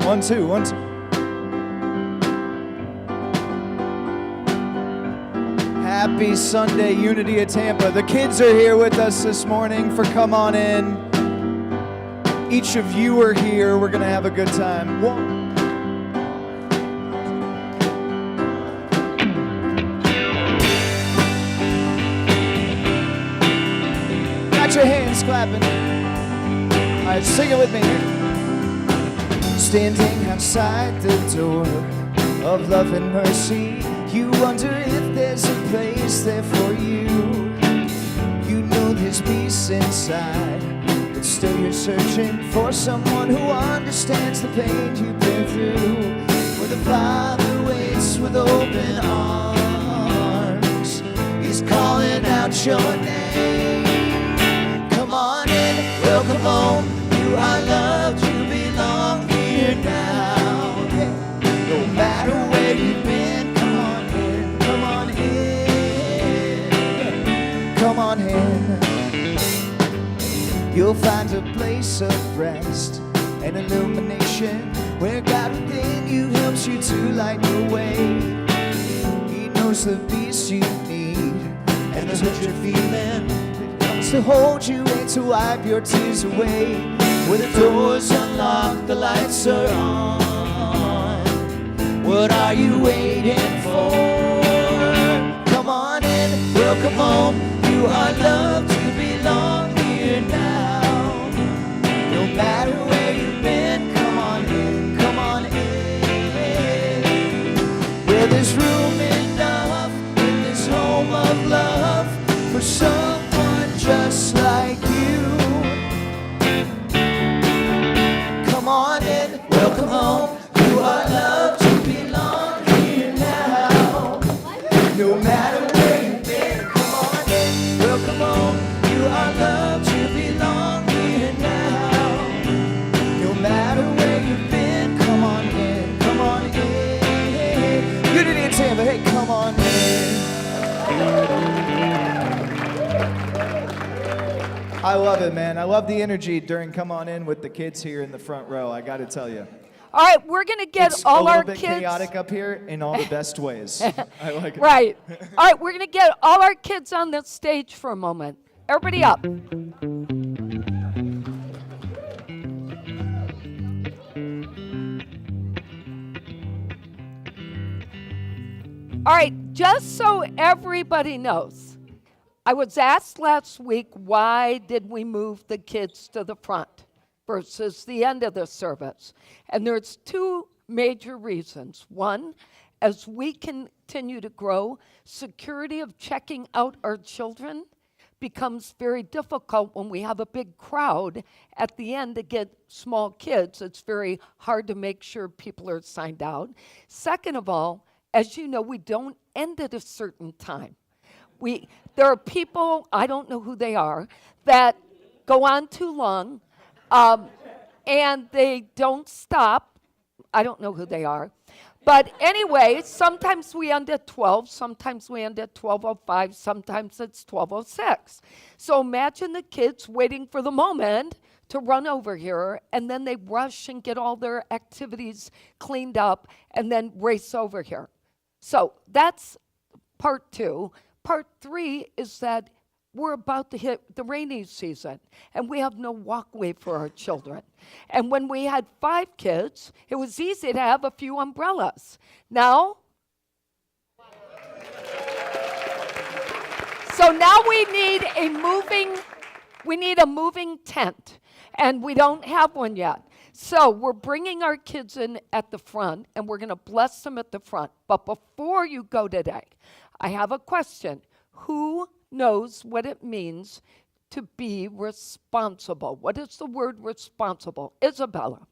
One, two, one, two. Happy Sunday, Unity at Tampa. The kids are here with us this morning for Come On In. Each of you are here. We're going to have a good time. your hands clapping. All right, sing it with me. Standing outside the door of love and mercy, you wonder if there's a place there for you. You know there's peace inside, but still you're searching for someone who understands the pain you've been through. Where the Father waits with open arms, He's calling out your name. Come on in, welcome home. You are loved, you belong here now. No matter where you've been, come on in, come on in, come on in. You'll find a place of rest and illumination where God within you helps you to light your way. He knows the peace you need and the hurt you're feeling. He comes to hold you and to wipe your tears away. Where the doors unlocked, the lights are on. What are you waiting for? Come on in, welcome home. You are loved, you belong here now. No matter where you've been, come on in, come on in. Where there's room enough in this home of love for someone just like you. Come on in, welcome home. You are loved, you belong here now. No matter where you've been, come on in, welcome home. You are loved, you belong here now. No matter where you've been, come on in, come on in. Unity and Tampa, hey, come on in. I love it, man. I love the energy during Come On In with the kids here in the front row. I got to tell you. All right, we're going to get all our kids. It's a little bit chaotic up here in all the best ways. I like it. Right. All right, we're going to get all our kids on the stage for a moment. Everybody up. All right, just so everybody knows, I was asked last week, why did we move the kids to the front versus the end of the service? And there's two major reasons. One, as we continue to grow, security of checking out our children becomes very difficult when we have a big crowd at the end to get small kids. It's very hard to make sure people are signed out. Second of all, as you know, we don't end at a certain time. There are people, I don't know who they are, that go on too long, and they don't stop. I don't know who they are. But anyway, sometimes we end at 12, sometimes we end at 12:05, sometimes it's 12:06. So imagine the kids waiting for the moment to run over here, and then they rush and get all their activities cleaned up, and then race over here. So that's part two. Part three is that we're about to hit the rainy season, and we have no walkway for our children. And when we had 5 kids, it was easy to have a few umbrellas. Now, so now we need a moving tent, and we don't have one yet. So we're bringing our kids in at the front, and we're going to bless them at the front. But before you go today, I have a question. Who knows what it means to be responsible? What is the word responsible? Isabella.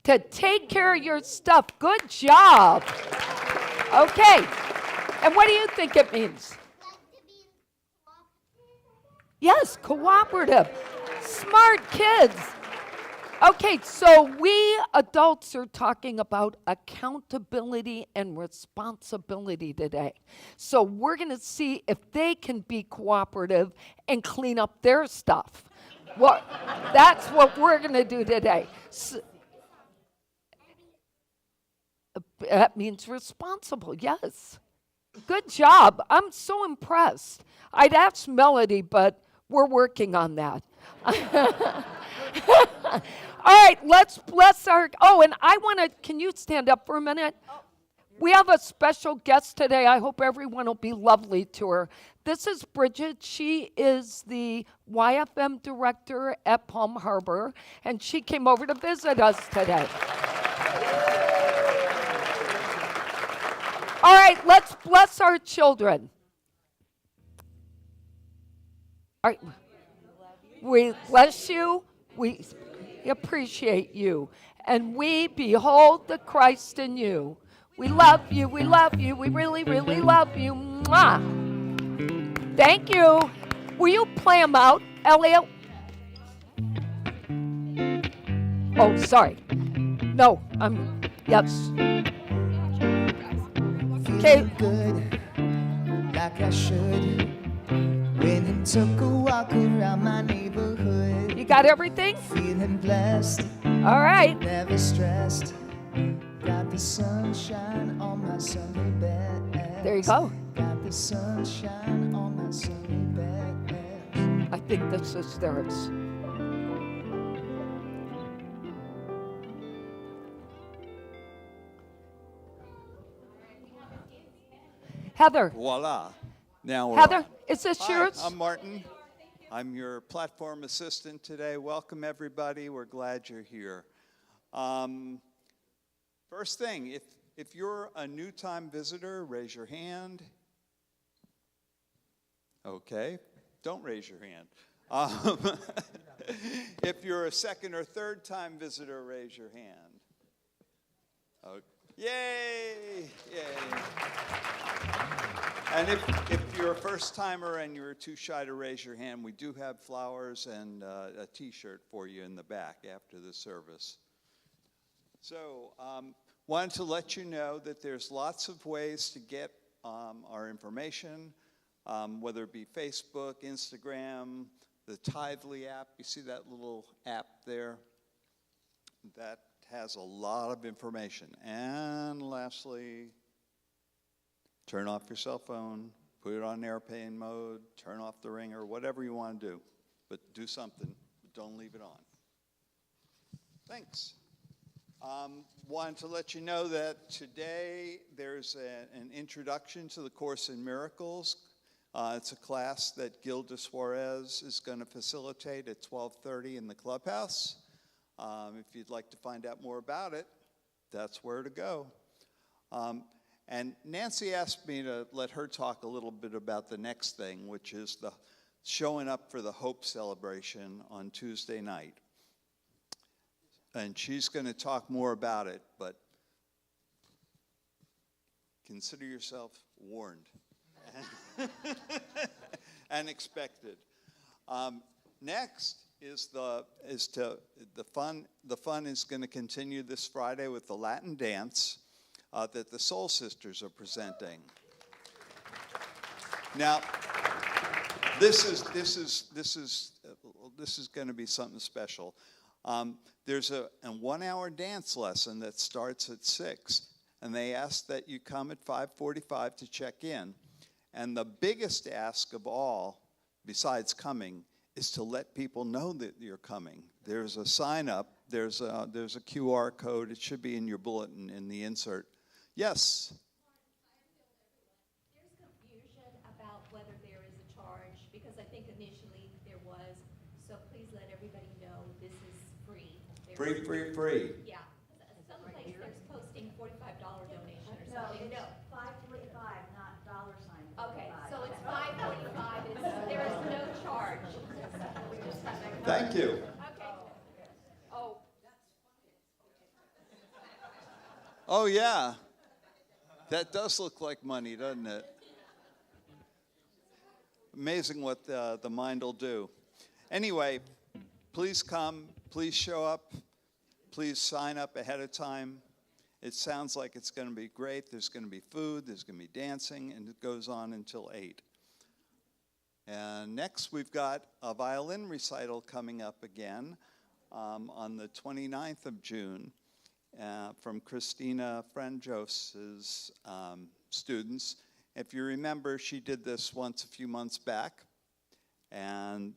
To take care of your stuff. Good job. Okay. And what do you think it means? Yes, cooperative. Smart kids. Okay, so we adults are talking about accountability and responsibility today. So we're going to see if they can be cooperative and clean up their stuff. That's what we're going to do today. So, that means responsible, yes. Good job. I'm so impressed. I'd ask Melody, but we're working on that. All right, let's bless our, and I want to, can you stand up for a minute? We have a special guest today. I hope everyone will be lovely to her. This is Bridget. She is the YFM director at Palm Harbor, and she came over to visit us today. All right, let's bless our children. All right. We bless you. We appreciate you. And we behold the Christ in you. We love you. We love you. We really, really love you. Mwah. Thank you. Will you play them out, Elliot? Oh, sorry. No, yes. Okay. Feeling good, like I should. Went and took a walk around my neighborhood. You got everything? Feeling blessed, All right. never stressed. Got the sunshine on my Sunday best. There you go. Got the sunshine on my Sunday best. I think this is theirs. Heather. Voila. Now we're Heather, on. is this Hi, yours? I'm Martin. I'm your platform assistant today. Welcome, everybody. We're glad you're here. First thing, if you're a new time visitor, raise your hand. Okay, don't raise your hand. If you're a second or third time visitor, raise your hand. Okay. Yay! Yay! And if you're a first timer and you're too shy to raise your hand, we do have flowers and a t-shirt for you in the back after the service. So, wanted to let you know that there's lots of ways to get our information, whether it be Facebook, Instagram, the Tithely app. You see that little app there? That has a lot of information. And lastly, turn off your cell phone, put it on airplane mode, turn off the ringer, whatever you want to do. But do something, but don't leave it on. Thanks. Wanted to let you know that today there's an introduction to the Course in Miracles. It's a class that Gilda Suarez is going to facilitate at 12:30 in the clubhouse. If you'd like to find out more about it, that's where to go. And Nancy asked me to let her talk a little bit about the next thing, which is the showing up for the Hope Celebration on Tuesday night. And she's going to talk more about it, but consider yourself warned and expected. Next is the fun. The fun is going to continue this Friday with the Latin dance that the Soul Sisters are presenting. Now, this is going to be something special. There's a 1-hour dance lesson that starts at 6, and they ask that you come at 5:45 to check in. And the biggest ask of all, besides coming, is to let people know that you're coming. There's a sign up. There's a QR code. It should be in your bulletin in the insert. Yes. There's confusion about whether there is a charge, because I think initially there was. So please let everybody know this is free. Free. Yeah. Some place there's posting $45 donation or something. No, it's $5.45, not dollar sign. Okay, so it's $5.45. There is no charge. Thank you. Okay. Oh, Oh, yeah. That does look like money, doesn't it? Amazing what the mind will do. Anyway, please come. Please show up. Please sign up ahead of time. It sounds like it's going to be great. There's going to be food. There's going to be dancing. And it goes on until 8. And next, we've got a violin recital coming up again on the 29th of June. From Christina Franjos's students. If you remember, she did this once a few months back, and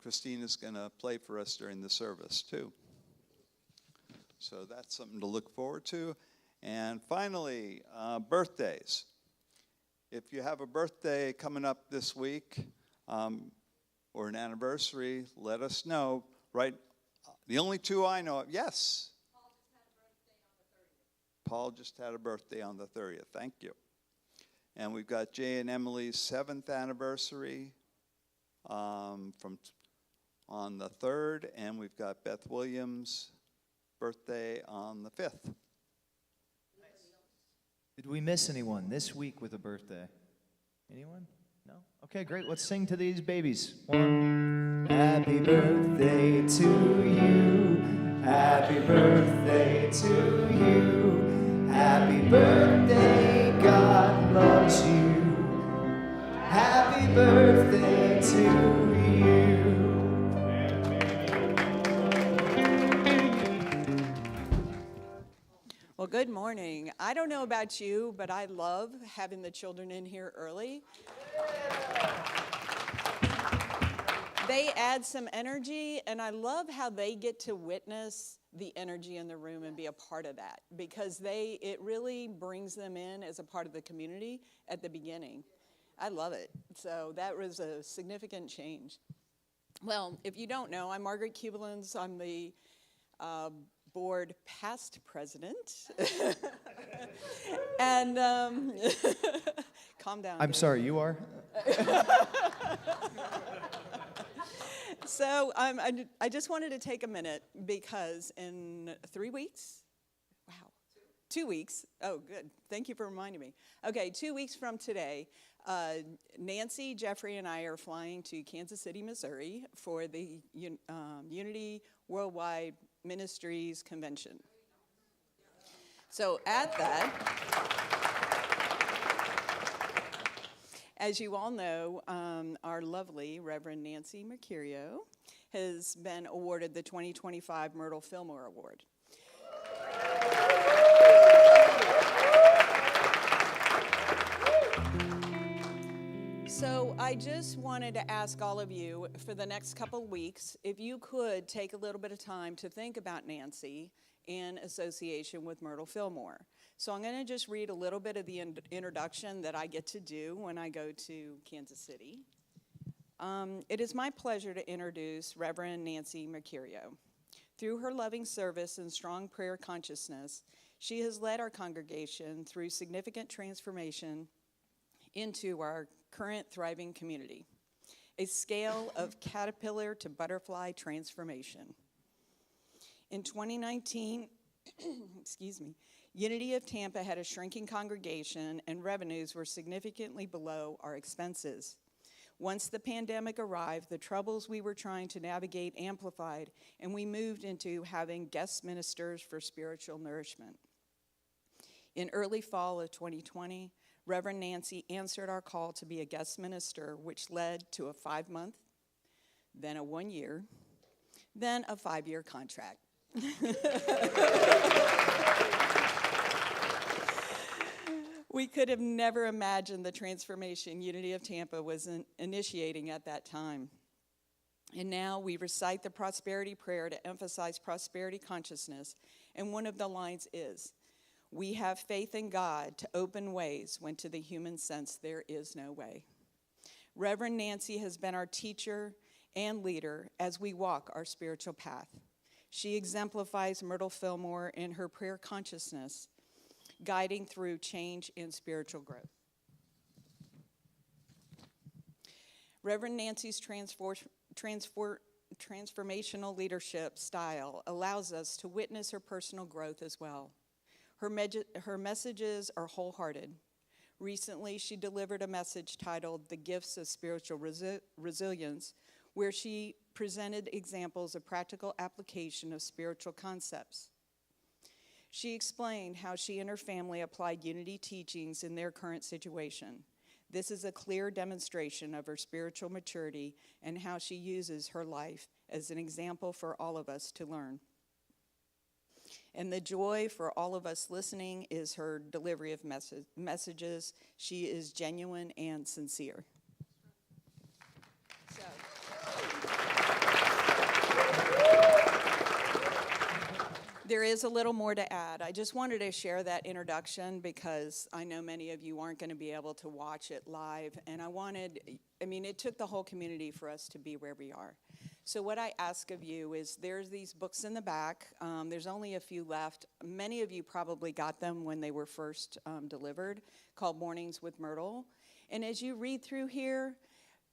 Christina's going to play for us during the service too. So that's something to look forward to. And finally, birthdays. If you have a birthday coming up this week or an anniversary, let us know. Right? The only two I know of. Yes. Paul just had a birthday on the 30th. Thank you. And we've got Jay and Emily's 7th anniversary on the 3rd, and we've got Beth Williams' birthday on the 5th. Did we miss anyone this week with a birthday? Anyone? No? Okay, great. Let's sing to these babies. One. Happy birthday to you. Happy birthday to you. Happy birthday, God loves you. Happy birthday to you. Well, good morning. I don't know about you, but I love having the children in here early. They add some energy, and I love how they get to witness the energy in the room and be a part of that, because it really brings them in as a part of the community at the beginning. I love it. So that was a significant change. Well, if you don't know, I'm Margaret Kubelins. I'm the board past president. And calm down. I'm Dave. sorry, you are? So I just wanted to take a minute because in 3 weeks, wow, 2 weeks, oh good, thank you for reminding me. Okay, 2 weeks from today, Nancy, Jeffrey, and I are flying to Kansas City, Missouri for the Unity Worldwide Ministries Convention. So at that, as you all know, our lovely Reverend Nancy Mercurio has been awarded the 2025 Myrtle Fillmore Award. So I just wanted to ask all of you for the next couple weeks, if you could take a little bit of time to think about Nancy in association with Myrtle Fillmore. So I'm going to just read a little bit of the introduction that I get to do when I go to Kansas City. It is my pleasure to introduce Reverend Nancy Mercurio. Through her loving service and strong prayer consciousness, she has led our congregation through significant transformation into our current thriving community, a scale of caterpillar to butterfly transformation. In 2019, excuse me, Unity of Tampa had a shrinking congregation and revenues were significantly below our expenses. Once the pandemic arrived, the troubles we were trying to navigate amplified, and we moved into having guest ministers for spiritual nourishment. In early fall of 2020, Reverend Nancy answered our call to be a guest minister, which led to a 5-month, then a 1-year, then a 5-year contract. We could have never imagined the transformation Unity of Tampa was initiating at that time. And now we recite the prosperity prayer to emphasize prosperity consciousness, and one of the lines is, "We have faith in God to open ways when to the human sense there is no way." Reverend Nancy has been our teacher and leader as we walk our spiritual path. She exemplifies Myrtle Fillmore in her prayer consciousness, guiding through change and spiritual growth. Reverend Nancy's transformational leadership style allows us to witness her personal growth as well. Her messages are wholehearted. Recently, she delivered a message titled "The Gifts of Spiritual Resilience," where she presented examples of practical application of spiritual concepts. She explained how she and her family applied Unity teachings in their current situation. This is a clear demonstration of her spiritual maturity and how she uses her life as an example for all of us to learn. And the joy for all of us listening is her delivery of messages. She is genuine and sincere. There is a little more to add. I just wanted to share that introduction because I know many of you aren't going to be able to watch it live. And it took the whole community for us to be where we are. So what I ask of you is there's these books in the back. There's only a few left. Many of you probably got them when they were first delivered, called Mornings with Myrtle. And as you read through here,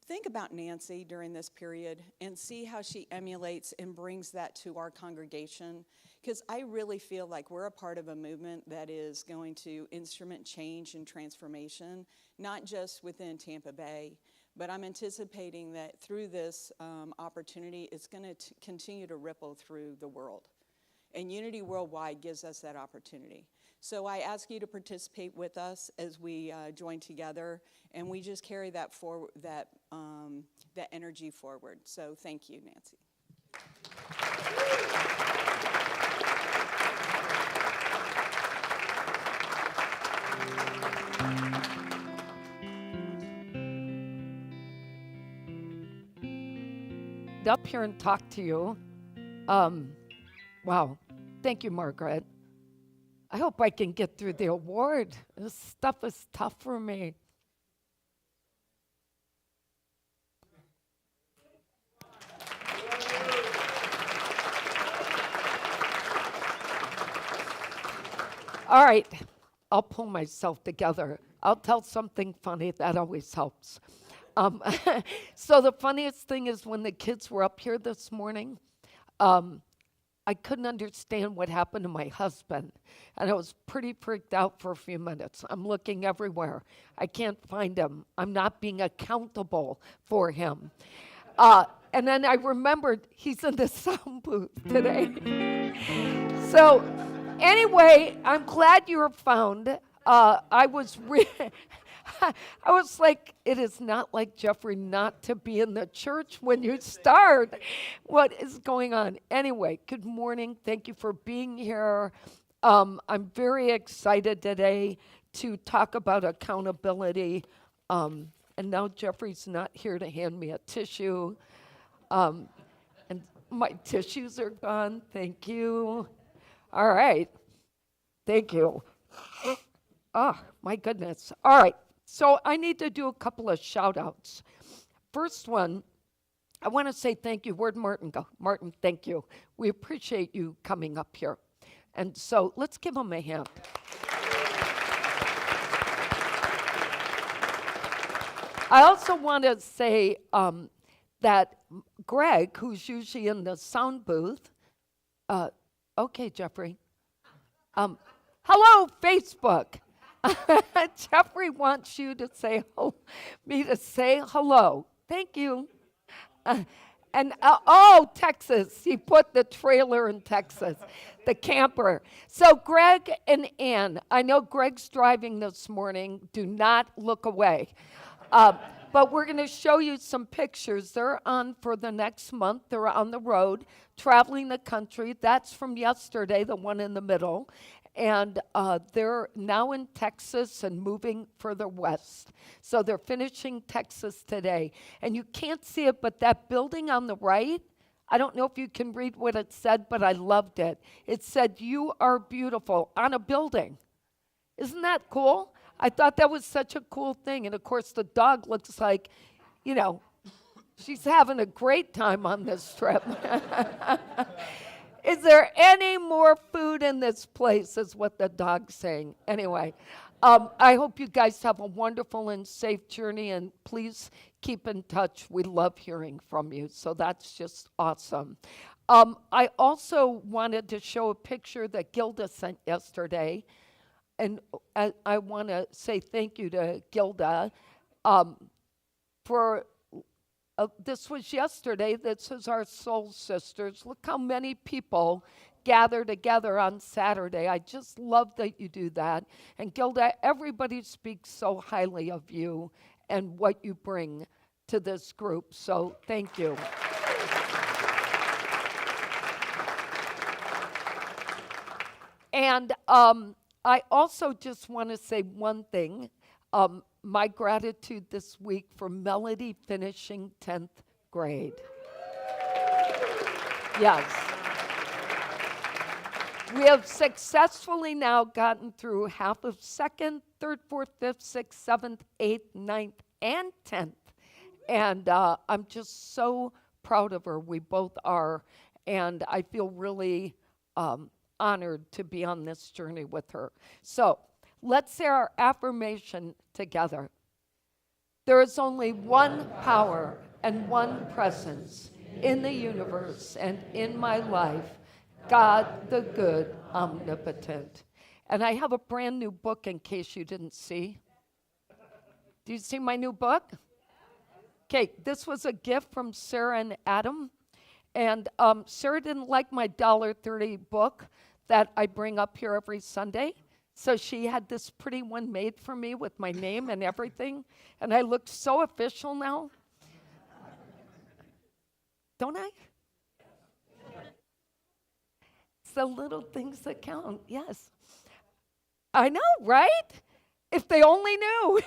think about Nancy during this period and see how she emulates and brings that to our congregation. Because I really feel like we're a part of a movement that is going to instrument change and transformation, not just within Tampa Bay, but I'm anticipating that through this opportunity, it's going to continue to ripple through the world. And Unity Worldwide gives us that opportunity. So I ask you to participate with us as we join together, and we just carry that forward, that energy forward. So thank you, Nancy. Up here and talk to you. Wow. Thank you, Margaret. I hope I can get through the award. This stuff is tough for me. All right. I'll pull myself together. I'll tell something funny. That always helps. So the funniest thing is when the kids were up here this morning, I couldn't understand what happened to my husband. And I was pretty freaked out for a few minutes. I'm looking everywhere. I can't find him. I'm not being accountable for him. And then I remembered he's in the sound booth today. So anyway, I'm glad you were found. I was like, it is not like Jeffrey not to be in the church when you start. What is going on? Anyway, good morning. Thank you for being here. I'm very excited today to talk about accountability. And now Jeffrey's not here to hand me a tissue. And my tissues are gone. Thank you. All right. Thank you. Oh, my goodness. All right. So I need to do a couple of shout outs. First one, I want to say thank you. Where'd Martin go? Martin, thank you. We appreciate you coming up here. And so let's give him a hand. I also want to say that Greg, who's usually in the sound booth, okay, Jeffrey. Hello, Facebook. Jeffrey wants you to say me to say hello. Thank you. Texas. He put the trailer in Texas, the camper. So Greg and Ann, I know Greg's driving this morning. Do not look away. But we're going to show you some pictures. They're on for the next month. They're on the road, traveling the country. That's from yesterday, the one in the middle. And they're now in Texas and moving further west. So they're finishing Texas today. And you can't see it, but that building on the right, I don't know if you can read what it said, but I loved it. It said, "You are beautiful," on a building. Isn't that cool? I thought that was such a cool thing. And of course, the dog looks like, she's having a great time on this trip. Is there any more food in this place, is what the dog's saying. Anyway, I hope you guys have a wonderful and safe journey, and please keep in touch. We love hearing from you, so that's just awesome. I also wanted to show a picture that Gilda sent yesterday, and I want to say thank you to Gilda for this was yesterday. This is our Soul Sisters. Look how many people gather together on Saturday. I just love that you do that. And Gilda, everybody speaks so highly of you and what you bring to this group. So thank you. And I also just want to say one thing. My gratitude this week for Melody finishing 10th grade. Yes. We have successfully now gotten through half of 2nd, 3rd, 4th, 5th, 6th, 7th, 8th, 9th, and 10th. And I'm just so proud of her. We both are. And I feel really honored to be on this journey with her. So let's say our affirmation together. There is only one power and one presence in the universe and in my life, God the good, omnipotent. And I have a brand new book in case you didn't see. Do you see my new book? Okay, this was a gift from Sarah and Adam. And Sarah didn't like my $1.30 book that I bring up here every Sunday. So she had this pretty one made for me with my name and everything. And I look so official now. Don't I? It's the little things that count, yes. I know, right? If they only knew.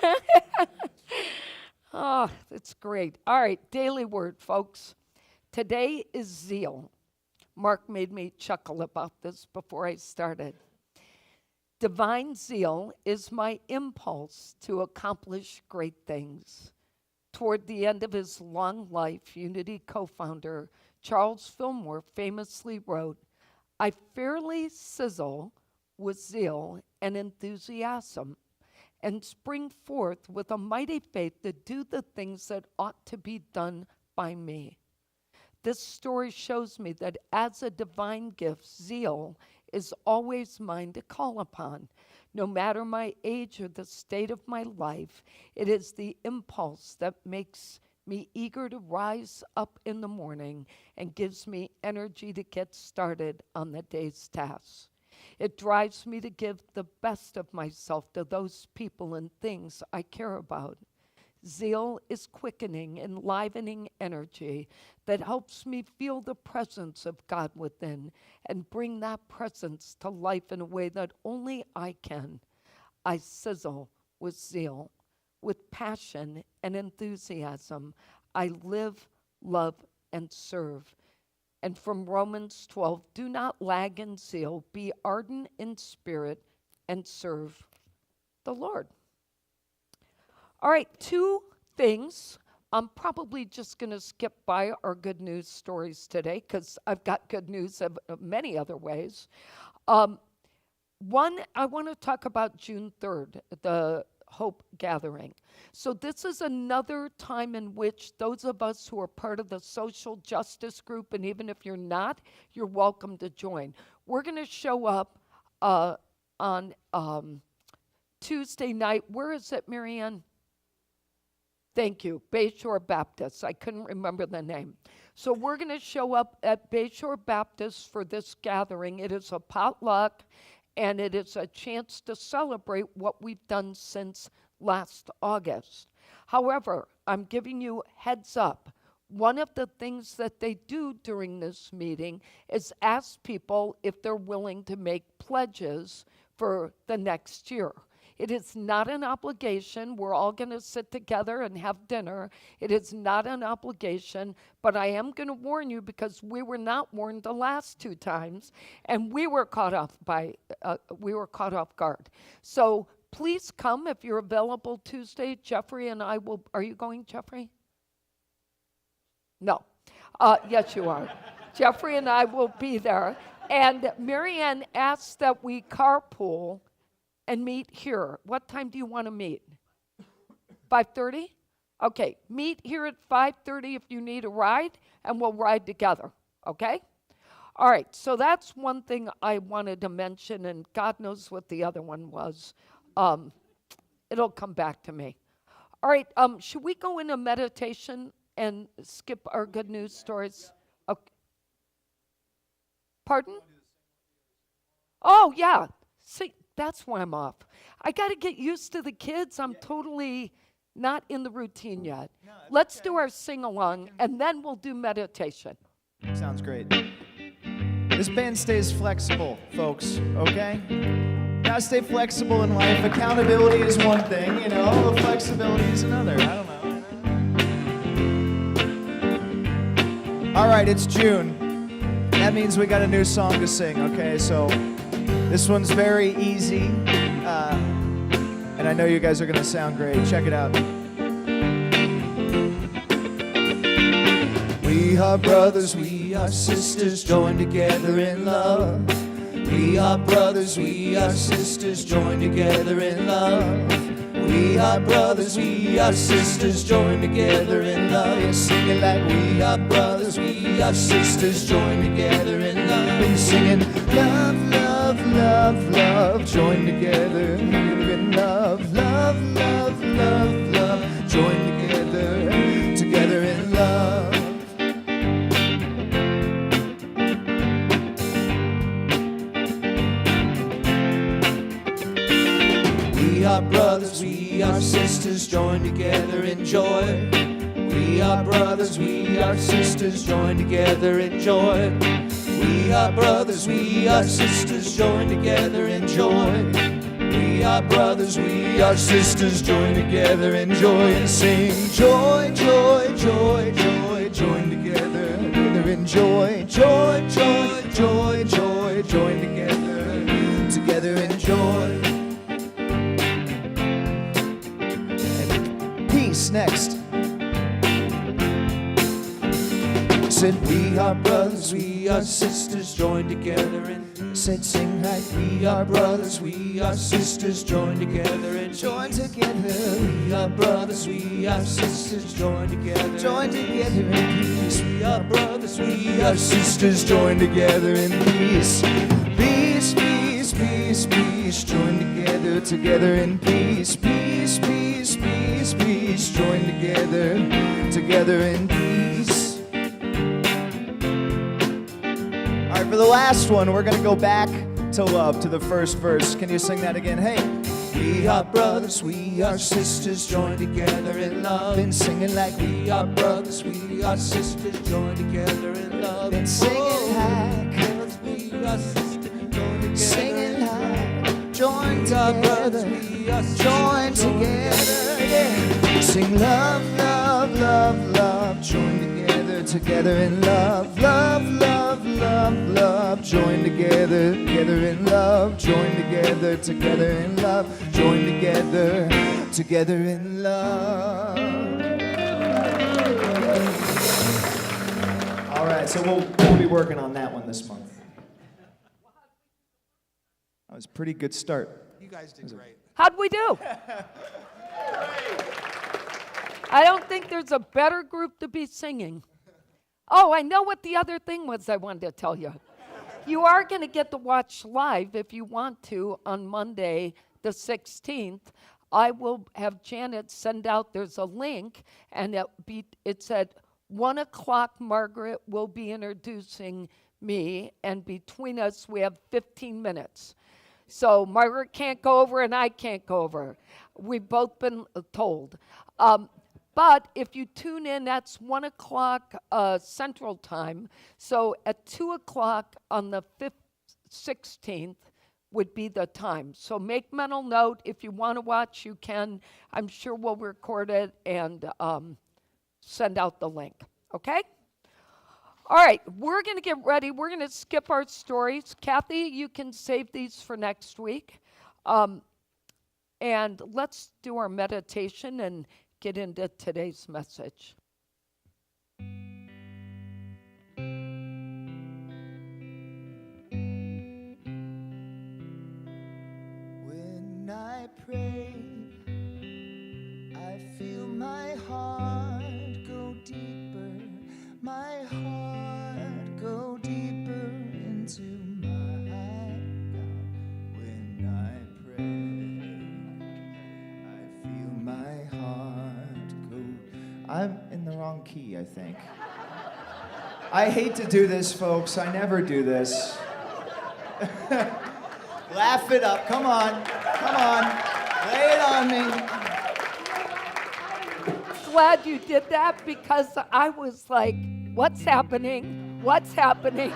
Oh, it's great. All right, daily word, folks. Today is zeal. Mark made me chuckle about this before I started. Divine zeal is my impulse to accomplish great things. Toward the end of his long life, Unity co-founder Charles Fillmore famously wrote, "I fairly sizzle with zeal and enthusiasm and spring forth with a mighty faith to do the things that ought to be done by me." This story shows me that as a divine gift, zeal is always mine to call upon. No matter my age or the state of my life, it is the impulse that makes me eager to rise up in the morning and gives me energy to get started on the day's tasks. It drives me to give the best of myself to those people and things I care about. Zeal is quickening, enlivening energy that helps me feel the presence of God within and bring that presence to life in a way that only I can. I sizzle with zeal, with passion and enthusiasm. I live, love, and serve. And from Romans 12, do not lag in zeal, be ardent in spirit, and serve the Lord. All right, two things. I'm probably just going to skip by our good news stories today because I've got good news of many other ways. One, I want to talk about June 3rd, the Hope Gathering. So this is another time in which those of us who are part of the social justice group, and even if you're not, you're welcome to join. We're going to show up on Tuesday night. Where is it, Marianne? Thank you, Bayshore Baptist. I couldn't remember the name. So we're going to show up at Bayshore Baptist for this gathering. It is a potluck, and it is a chance to celebrate what we've done since last August. However, I'm giving you heads up. One of the things that they do during this meeting is ask people if they're willing to make pledges for the next year. It is not an obligation. We're all going to sit together and have dinner. It is not an obligation, but I am going to warn you because we were not warned the last two times, and we were caught off guard. So please come if you're available Tuesday. Jeffrey and I will. Are you going, Jeffrey? No. Yes, you are. Jeffrey and I will be there. And Marianne asked that we carpool and meet here. What time do you want to meet? 5:30? Okay, meet here at 5:30 if you need a ride, and we'll ride together, okay? All right, so that's one thing I wanted to mention, and God knows what the other one was. It'll come back to me. All right, should we go into meditation and skip our good news stories? Okay. Pardon? Oh, yeah. See, that's why I'm off. I got to get used to the kids. I'm totally not in the routine yet. No, Let's do our sing-along, and then we'll do meditation. Sounds great. This band stays flexible, folks, okay? Gotta stay flexible in life. Accountability is one thing, you know, flexibility is another. I don't know. All right, it's June. That means we got a new song to sing, okay? So This one's very easy, and I know you guys are gonna sound great. Check it out. We are brothers, we are sisters, joined together in love. We are brothers, we are sisters, joined together in love. We are brothers, we are sisters, joined together in love. Yeah, sing it like we are brothers, we are sisters, joined together in love. We're singing love, love, love, love, joined together in love. Love, love, love, love, joined together, together in love. We are brothers, we are sisters, joined together in joy. We are brothers, we are sisters, joined together in joy. We are brothers, we are sisters, joined together in joy. We are brothers, we are sisters, joined together in joy. And sing joy, joy, joy, joy, joined together, together in joy. Joy, joy, joy, joy, joined together, together in joy. Next. Said we are brothers, we are sisters, joined together in. Said sing like we are brothers, we are sisters, joined together and joined together. We are brothers, we are sisters, joined together, joined together in peace. We are brothers, we are sisters, joined together in peace. Peace, peace, peace, peace, joined together, together in peace. Peace, peace, peace, peace, joined together, together in peace. All right, for the last one, we're gonna go back to love, to the first verse. Can you sing that again? Hey. We are brothers, we are sisters, joined together in love. Been singing like we are brothers, we are sisters, joined together in love. Been singing like we are sisters, joined together. Singing like joined together, joined together. Yeah. Sing love, love, love, love, joined together, together in love. Love, love, love, love, joined together, together in love. Joined together, together in love. Joined together, together in love. All right, so we'll be working on that one this month. That was a pretty good start. You guys did great. How'd we do? I don't think there's a better group to be singing. Oh, I know what the other thing was I wanted to tell you. You are going to get to watch live if you want to on Monday, the 16th. I will have Janet send out, there's a link, and it's at 1 o'clock. Margaret will be introducing me, and between us, we have 15 minutes. So Margaret can't go over and I can't go over. We've both been told. But if you tune in, that's 1 o'clock Central Time. So at 2 o'clock on the 16th would be the time. So make mental note. If you want to watch, you can. I'm sure we'll record it and send out the link. Okay? All right, we're going to get ready. We're going to skip our stories. Kathy, you can save these for next week. And let's do our meditation and get into today's message. When I pray, I feel my heart go deeper, my heart go deeper into my God. When I pray, I feel my heart go. I'm in the wrong key, I think. I hate to do this, folks. I never do this. Laugh it up. Come on. Come on. Lay it on me. Glad you did that because I was like, what's happening? What's happening?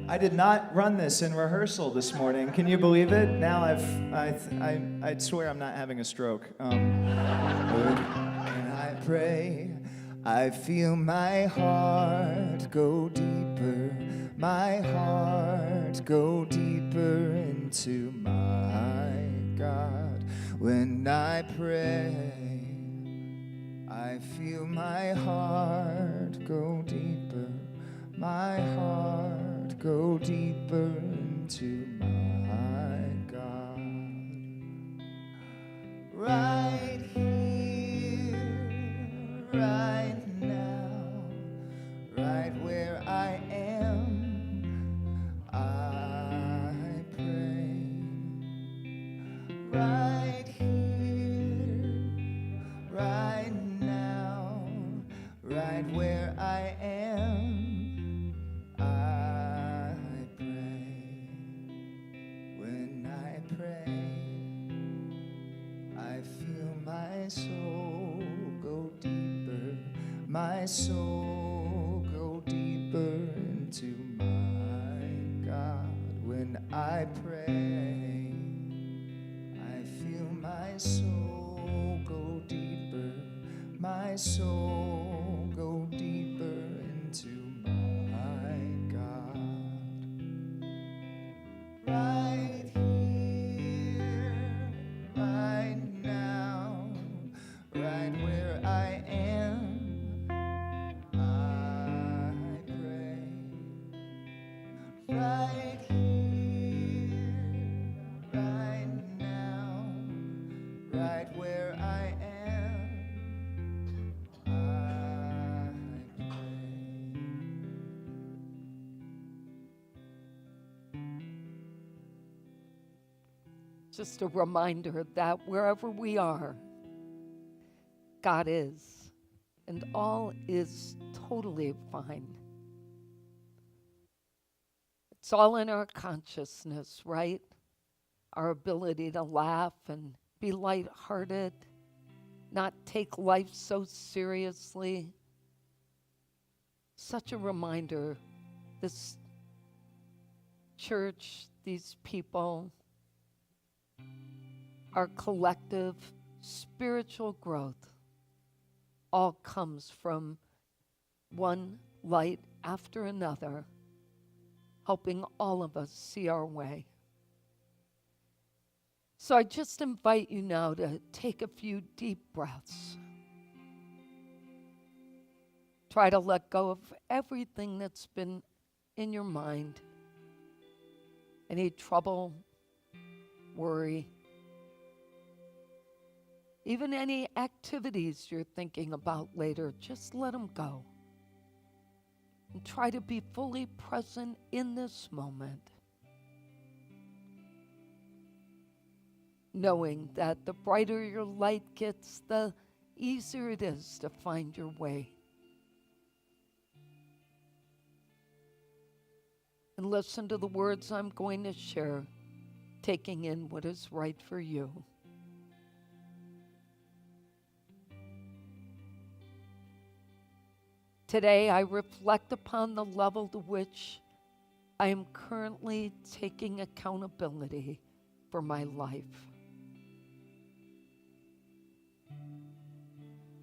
I did not run this in rehearsal this morning. Can you believe it? Now I'd swear I'm not having a stroke. When I pray, I feel my heart go deeper, my heart go deeper into my God. When I pray, I feel my heart go deeper, my heart go deeper into my God. Right here, right now, right where I am, I pray. Right here, right now, right where I am, I pray. When I pray, I feel my soul go deeper, my soul go deeper into my God. When I pray, I feel my soul go deeper, my soul go deeper into my God. Right here, right now, right where I am, I pray. Right here, right now, right where I am, I pray. Just a reminder that wherever we are, God is, and all is totally fine. It's all in our consciousness, right? Our ability to laugh and be lighthearted, not take life so seriously. Such a reminder, this church, these people, our collective spiritual growth all comes from one light after another, helping all of us see our way. So I just invite you now to take a few deep breaths. Try to let go of everything that's been in your mind. Any trouble, worry, even any activities you're thinking about later, just let them go. And try to be fully present in this moment, knowing that the brighter your light gets, the easier it is to find your way. And listen to the words I'm going to share, taking in what is right for you. Today, I reflect upon the level to which I am currently taking accountability for my life.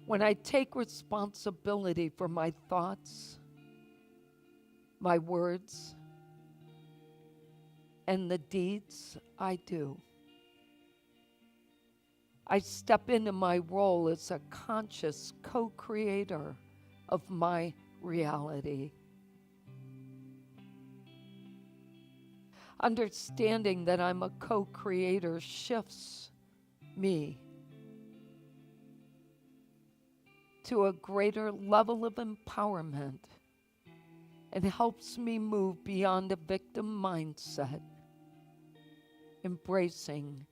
When I take responsibility for my thoughts, my words, and the deeds I do, I step into my role as a conscious co-creator of my reality. Understanding that I'm a co-creator shifts me to a greater level of empowerment and helps me move beyond a victim mindset, embracing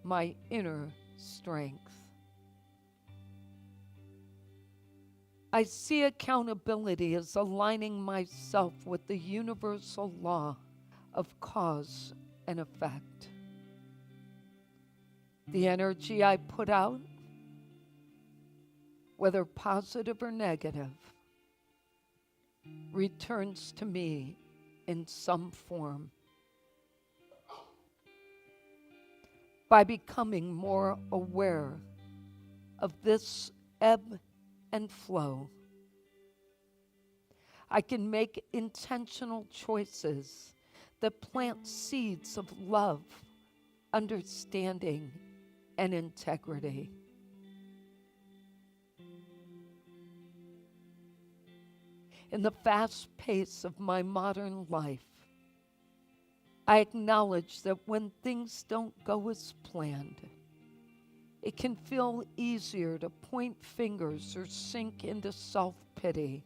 my inner strength. I see accountability as aligning myself with the universal law of cause and effect. The energy I put out, whether positive or negative, returns to me in some form. By becoming more aware of this ebb and flow. I can make intentional choices that plant seeds of love, understanding, and integrity. In the fast pace of my modern life, I acknowledge that when things don't go as planned, it can feel easier to point fingers or sink into self-pity.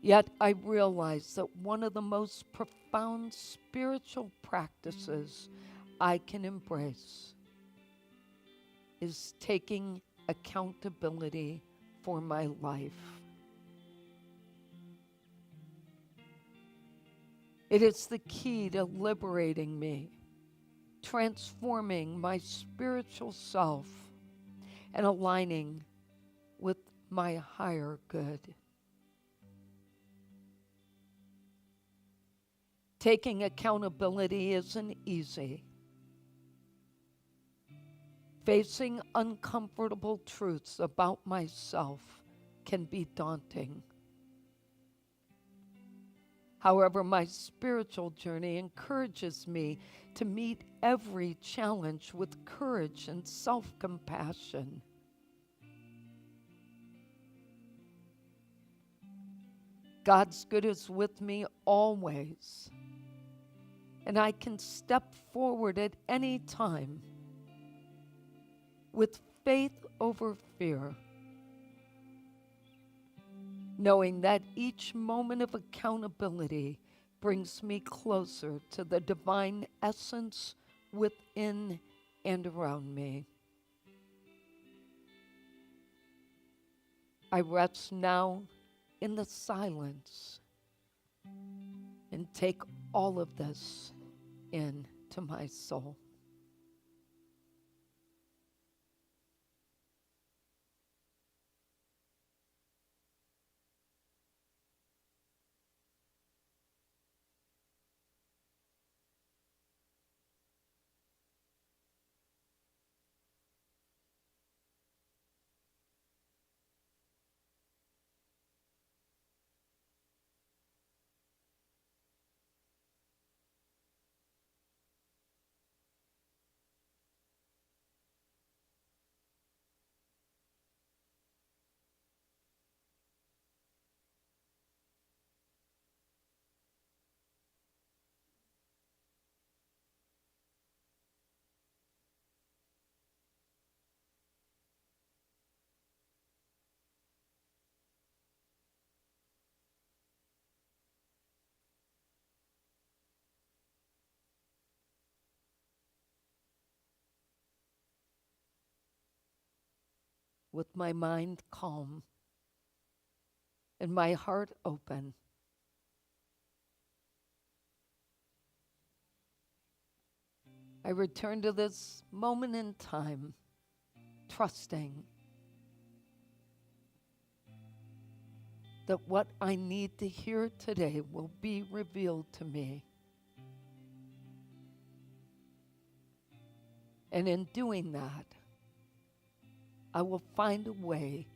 Yet I realize that one of the most profound spiritual practices I can embrace is taking accountability for my life. It is the key to liberating me, transforming my spiritual self, and aligning with my higher good. Taking accountability isn't easy. Facing uncomfortable truths about myself can be daunting. However, my spiritual journey encourages me to meet every challenge with courage and self-compassion. God's good is with me always, and I can step forward at any time with faith over fear, knowing that each moment of accountability brings me closer to the divine essence within and around me. I rest now in the silence and take all of this into my soul. With my mind calm and my heart open, I return to this moment in time, trusting that what I need to hear today will be revealed to me. And in doing that, I will find a way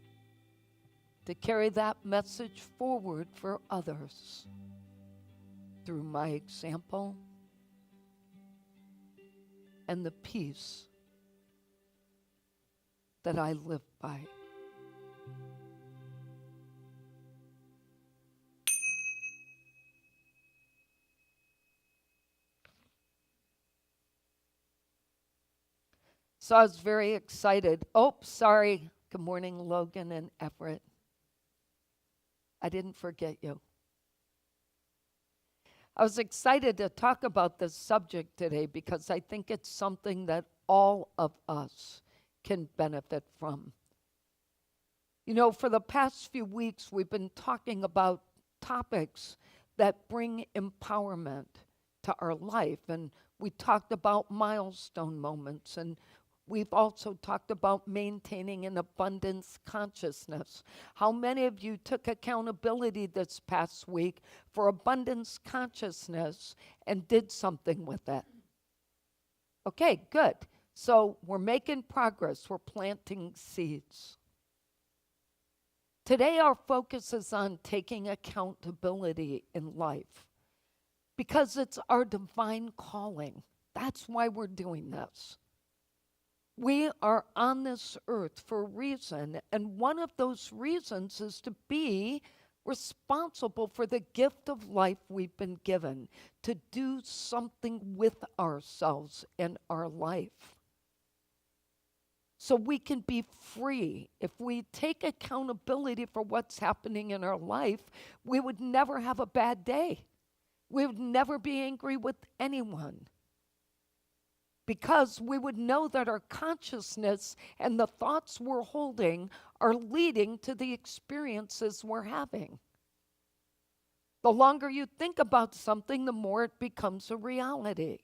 to carry that message forward for others through my example and the peace that I live by. So I was very excited. Oh, sorry. Good morning, Logan and Everett. I didn't forget you. I was excited to talk about this subject today because I think it's something that all of us can benefit from. You know, for the past few weeks, we've been talking about topics that bring empowerment to our life. And we talked about milestone moments, and we've also talked about maintaining an abundance consciousness. How many of you took accountability this past week for abundance consciousness and did something with it? Okay, good. So we're making progress. We're planting seeds. Today, our focus is on taking accountability in life because it's our divine calling. That's why we're doing this. We are on this earth for a reason, and one of those reasons is to be responsible for the gift of life we've been given, to do something with ourselves and our life. So we can be free. If we take accountability for what's happening in our life, we would never have a bad day. We would never be angry with anyone. Because we would know that our consciousness and the thoughts we're holding are leading to the experiences we're having. The longer you think about something, the more it becomes a reality.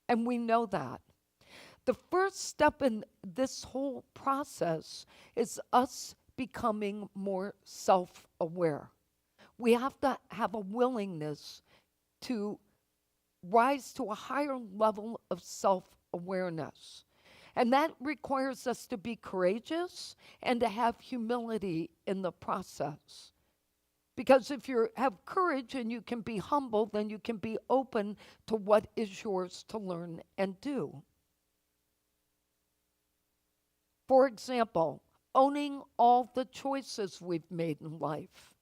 And we know that. The first step in this whole process is us becoming more self-aware. We have to have a willingness to rise to a higher level of self-awareness. And that requires us to be courageous and to have humility in the process. Because if you have courage and you can be humble, then you can be open to what is yours to learn and do. For example, owning all the choices we've made in life.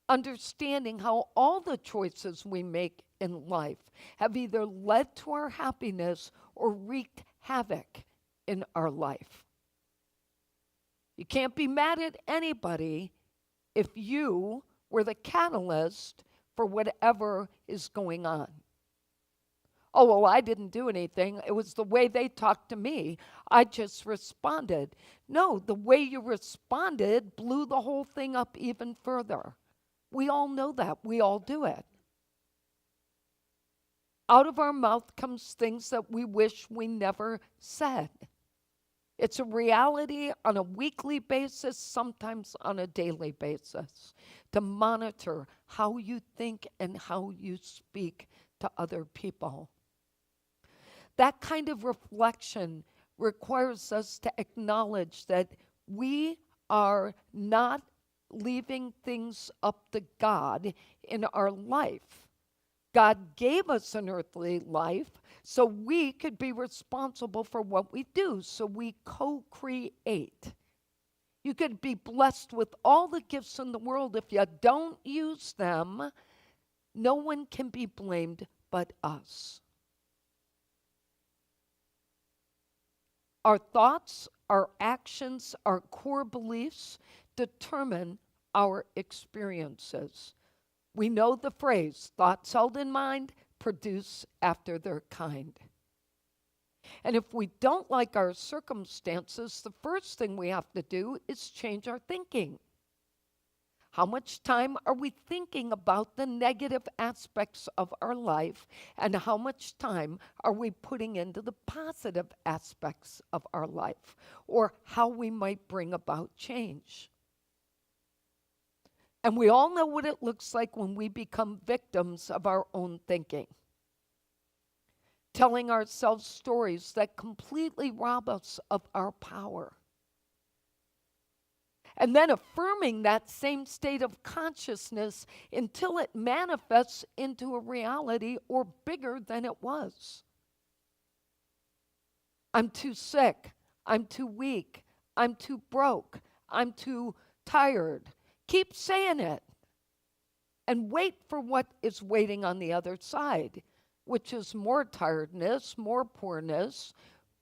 Understanding how all the choices we make in life have either led to our happiness or wreaked havoc in our life. You can't be mad at anybody if you were the catalyst for whatever is going on. Oh, well, I didn't do anything. It was the way they talked to me. I just responded. No, the way you responded blew the whole thing up even further. We all know that. We all do it. Out of our mouth comes things that we wish we never said. It's a reality on a weekly basis, sometimes on a daily basis, to monitor how you think and how you speak to other people. That kind of reflection requires us to acknowledge that we are not leaving things up to God in our life. God gave us an earthly life so we could be responsible for what we do, so we co-create. You could be blessed with all the gifts in the world. If you don't use them, no one can be blamed but us. Our thoughts, our actions, our core beliefs determine our experiences. We know the phrase, thoughts held in mind produce after their kind. And if we don't like our circumstances, the first thing we have to do is change our thinking. How much time are we thinking about the negative aspects of our life, and how much time are we putting into the positive aspects of our life, or how we might bring about change? And we all know what it looks like when we become victims of our own thinking. Telling ourselves stories that completely rob us of our power. And then affirming that same state of consciousness until it manifests into a reality or bigger than it was. I'm too sick. I'm too weak. I'm too broke. I'm too tired. Keep saying it. And wait for what is waiting on the other side, which is more tiredness, more poorness,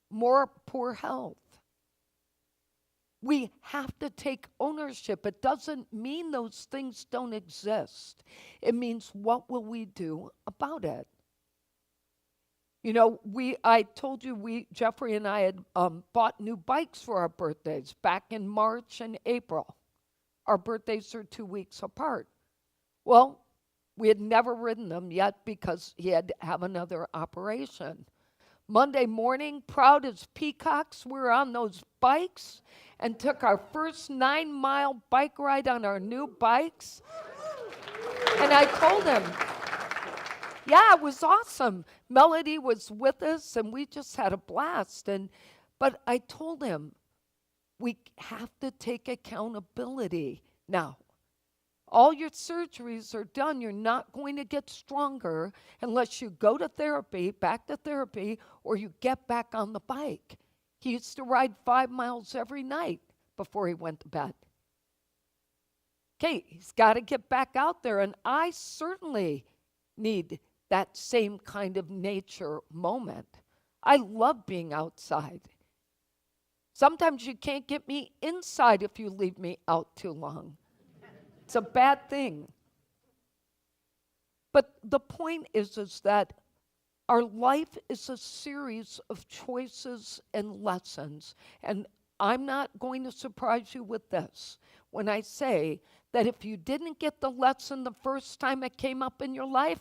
more poor health. We have to take ownership. It doesn't mean those things don't exist. It means, what will we do about it? You know, I told you Jeffrey and I had bought new bikes for our birthdays back in March and April. Our birthdays are 2 weeks apart. Well, we had never ridden them yet because he had to have another operation. Monday morning, proud as peacocks, we were on those bikes and took our first 9-mile bike ride on our new bikes. And I told him, Yeah, it was awesome. Melody was with us, and we just had a blast. But I told him, we have to take accountability now. All your surgeries are done. You're not going to get stronger unless you go to therapy, back to therapy, or you get back on the bike. He used to ride 5 miles every night before he went to bed. Okay, he's got to get back out there, and I certainly need that same kind of nature moment. I love being outside. Sometimes you can't get me inside if you leave me out too long. It's a bad thing. But the point is that our life is a series of choices and lessons. And I'm not going to surprise you with this when I say that if you didn't get the lesson the first time it came up in your life,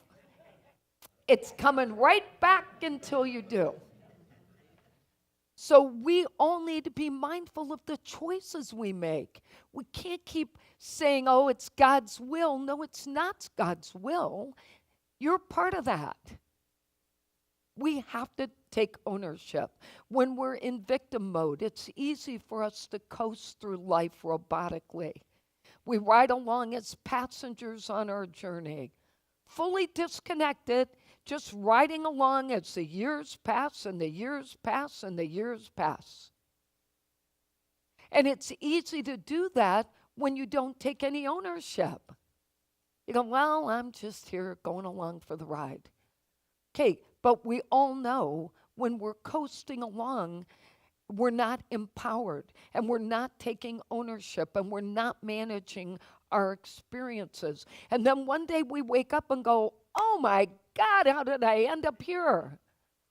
it's coming right back until you do. So we all need to be mindful of the choices we make. We can't keep saying, oh, it's God's will. No, it's not God's will. You're part of that. We have to take ownership. When we're in victim mode, it's easy for us to coast through life robotically. We ride along as passengers on our journey, fully disconnected, just riding along as the years pass and the years pass and the years pass. And it's easy to do that when you don't take any ownership. You go, well, I'm just here going along for the ride. Okay, but we all know when we're coasting along, we're not empowered and we're not taking ownership and we're not managing our experiences. And then one day we wake up and go, oh my God, how did I end up here?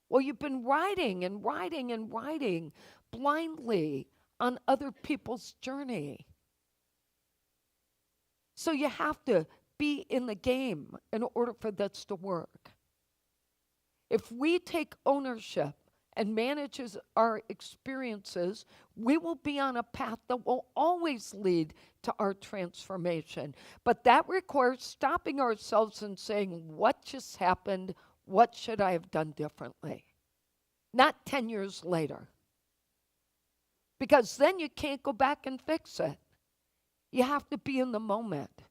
Well, you've been riding and riding and riding blindly on other people's journey. So you have to be in the game in order for this to work. If we take ownership and manages our experiences, we will be on a path that will always lead to our transformation. But that requires stopping ourselves and saying, what just happened? What should I have done differently? Not 10 years later. Because then you can't go back and fix it. You have to be in the moment.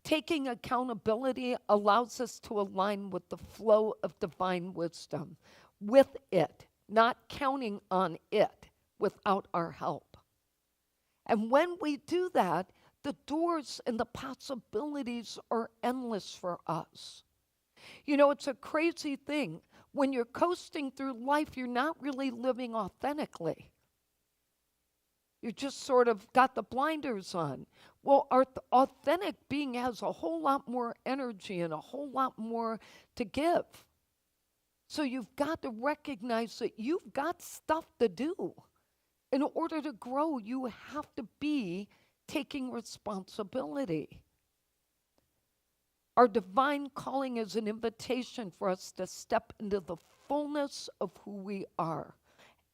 Taking accountability allows us to align with the flow of divine wisdom, with it, not counting on it without our help. And when we do that, the doors and the possibilities are endless for us. You know, it's a crazy thing. When you're coasting through life, you're not really living authentically. You just sort of got the blinders on. Well, our authentic being has a whole lot more energy and a whole lot more to give. So you've got to recognize that you've got stuff to do. In order to grow, you have to be taking responsibility. Our divine calling is an invitation for us to step into the fullness of who we are,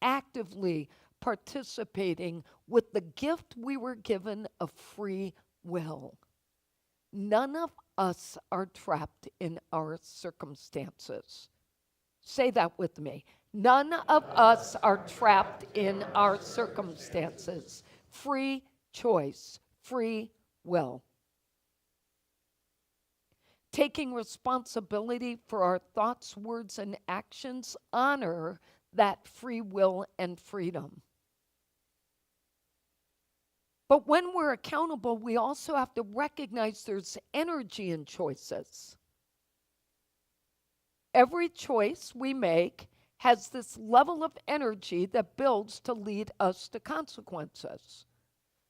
actively participating with the gift we were given of free will. None of us are trapped in our circumstances. Say that with me. None of us are trapped in our circumstances. Free choice, free will. Taking responsibility for our thoughts, words, and actions honor that free will and freedom. But when we're accountable, we also have to recognize there's energy in choices. Every choice we make has this level of energy that builds to lead us to consequences.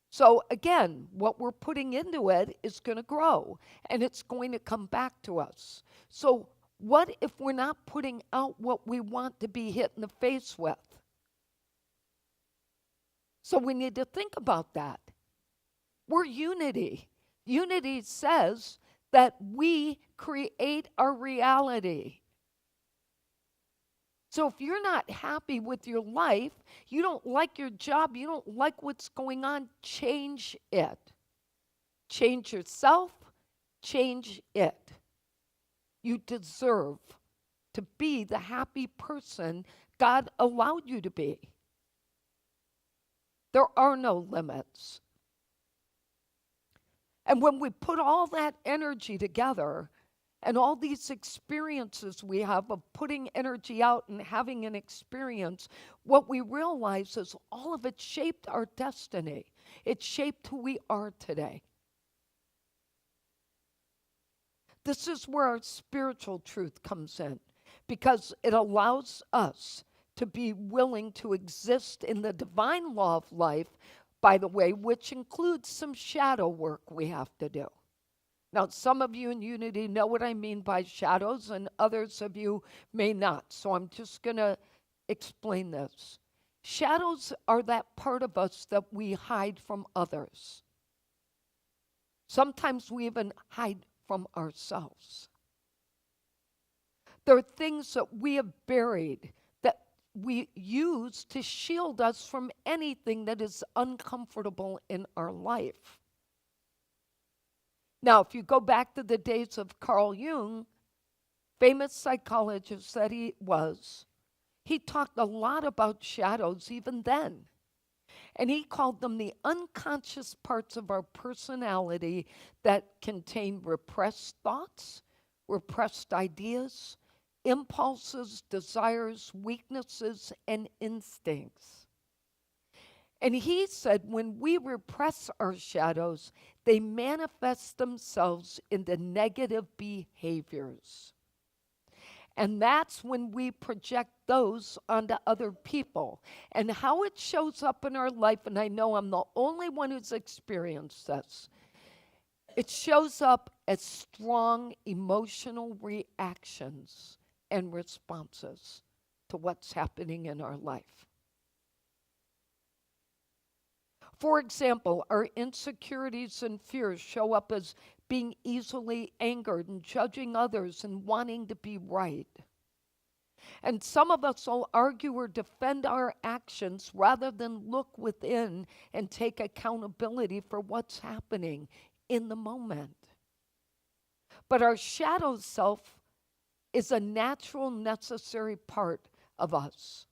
So again, what we're putting into it is going to grow, and it's going to come back to us. So what if we're not putting out what we want to be hit in the face with? So we need to think about that. We're unity. Unity says that we create our reality. So if you're not happy with your life, you don't like your job, you don't like what's going on, change it. Change yourself, change it. You deserve to be the happy person God allowed you to be. There are no limits. And when we put all that energy together and all these experiences we have of putting energy out and having an experience, what we realize is all of it shaped our destiny. It shaped who we are today. This is where our spiritual truth comes in, because it allows us to be willing to exist in the divine law of life, by the way, which includes some shadow work we have to do. Now, some of you in Unity know what I mean by shadows, and others of you may not. So I'm just going to explain this. Shadows are that part of us that we hide from others. Sometimes we even hide from ourselves. There are things that we have buried that we use to shield us from anything that is uncomfortable in our life. Now, if you go back to the days of Carl Jung, famous psychologist that he was, he talked a lot about shadows even then. And he called them the unconscious parts of our personality that contain repressed thoughts, repressed ideas, impulses, desires, weaknesses, and instincts. And he said when we repress our shadows, they manifest themselves into negative behaviors. And that's when we project those onto other people. And how it shows up in our life, and I know I'm the only one who's experienced this, it shows up as strong emotional reactions and responses to what's happening in our life. For example, our insecurities and fears show up as being easily angered and judging others and wanting to be right. And some of us will argue or defend our actions rather than look within and take accountability for what's happening in the moment. But our shadow self is a natural, necessary part of us.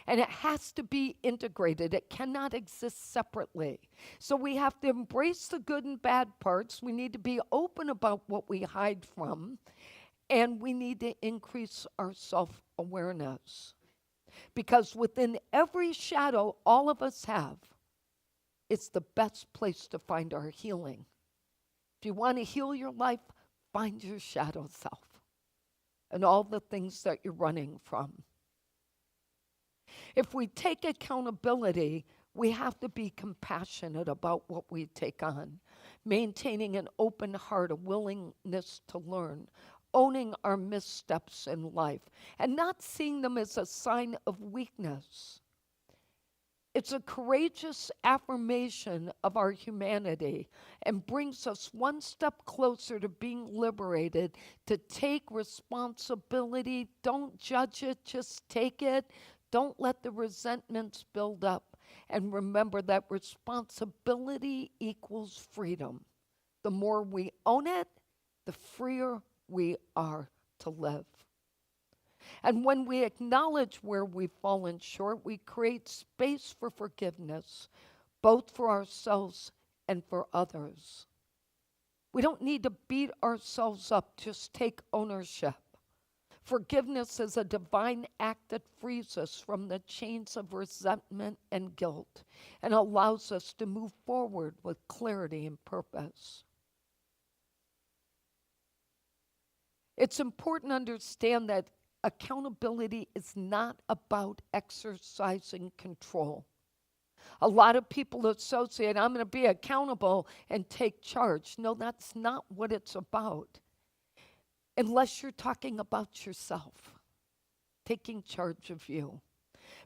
And it has to be integrated. It cannot exist separately. So we have to embrace the good and bad parts. We need to be open about what we hide from. And we need to increase our self-awareness. Because within every shadow all of us have, it's the best place to find our healing. If you want to heal your life, find your shadow self and all the things that you're running from. If we take accountability, we have to be compassionate about what we take on, maintaining an open heart, a willingness to learn, owning our missteps in life, and not seeing them as a sign of weakness. It's a courageous affirmation of our humanity and brings us one step closer to being liberated, to take responsibility. Don't judge it, just take it. Don't let the resentments build up. And remember that responsibility equals freedom. The more we own it, the freer we are to live. And when we acknowledge where we've fallen short, we create space for forgiveness, both for ourselves and for others. We don't need to beat ourselves up, just take ownership. Forgiveness is a divine act that frees us from the chains of resentment and guilt and allows us to move forward with clarity and purpose. It's important to understand that accountability is not about exercising control. A lot of people associate, I'm going to be accountable and take charge. No, that's not what it's about. Unless you're talking about yourself, taking charge of you.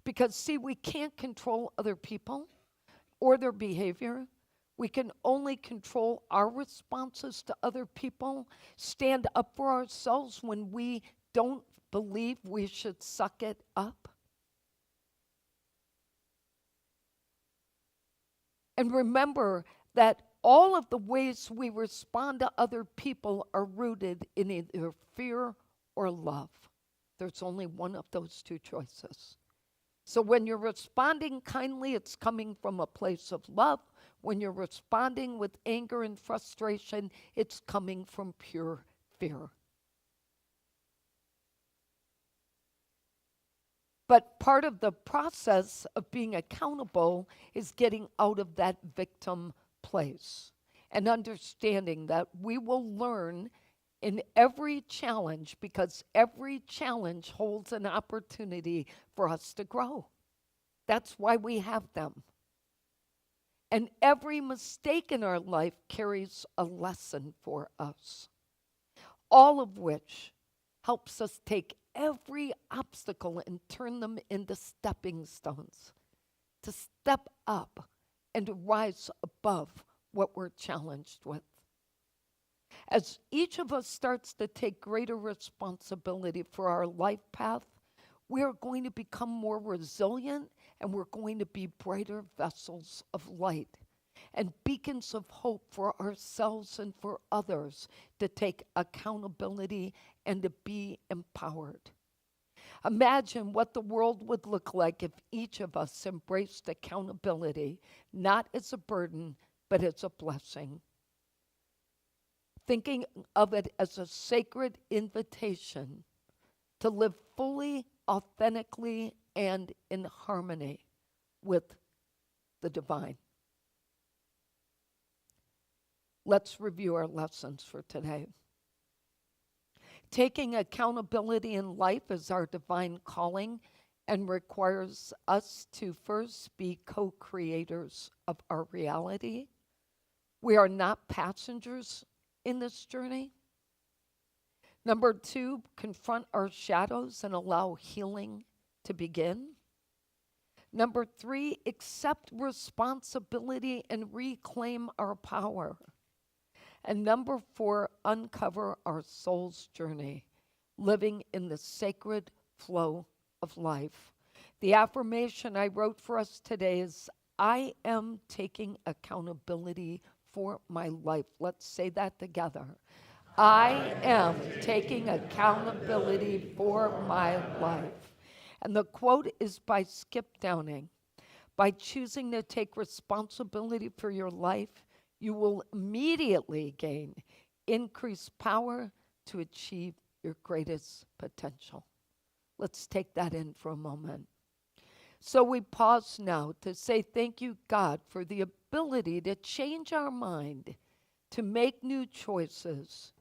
Because, see, we can't control other people or their behavior. We can only control our responses to other people, stand up for ourselves when we don't believe we should suck it up. And remember that all of the ways we respond to other people are rooted in either fear or love. There's only one of those two choices. So when you're responding kindly, it's coming from a place of love. When you're responding with anger and frustration, it's coming from pure fear. But part of the process of being accountable is getting out of that victim place and understanding that we will learn in every challenge, because every challenge holds an opportunity for us to grow. That's why we have them. And every mistake in our life carries a lesson for us, all of which helps us take every obstacle and turn them into stepping stones, to step up and to rise above what we're challenged with. As each of us starts to take greater responsibility for our life path, we are going to become more resilient, and we're going to be brighter vessels of light and beacons of hope for ourselves and for others to take accountability and to be empowered. Imagine what the world would look like if each of us embraced accountability, not as a burden, but as a blessing. Thinking of it as a sacred invitation to live fully, authentically, and in harmony with the divine. Let's review our lessons for today. Taking accountability in life is our divine calling and requires us to first be co-creators of our reality. We are not passengers in this journey. Number 2, confront our shadows and allow healing to begin. Number 3, accept responsibility and reclaim our power. And number 4, uncover our soul's journey, living in the sacred flow of life. The affirmation I wrote for us today is, I am taking accountability for my life. Let's say that together. I am taking accountability for my life. And the quote is by Skip Downing. By choosing to take responsibility for your life, you will immediately gain increased power to achieve your greatest potential. Let's take that in for a moment. So we pause now to say thank you, God, for the ability to change our mind, to make new choices,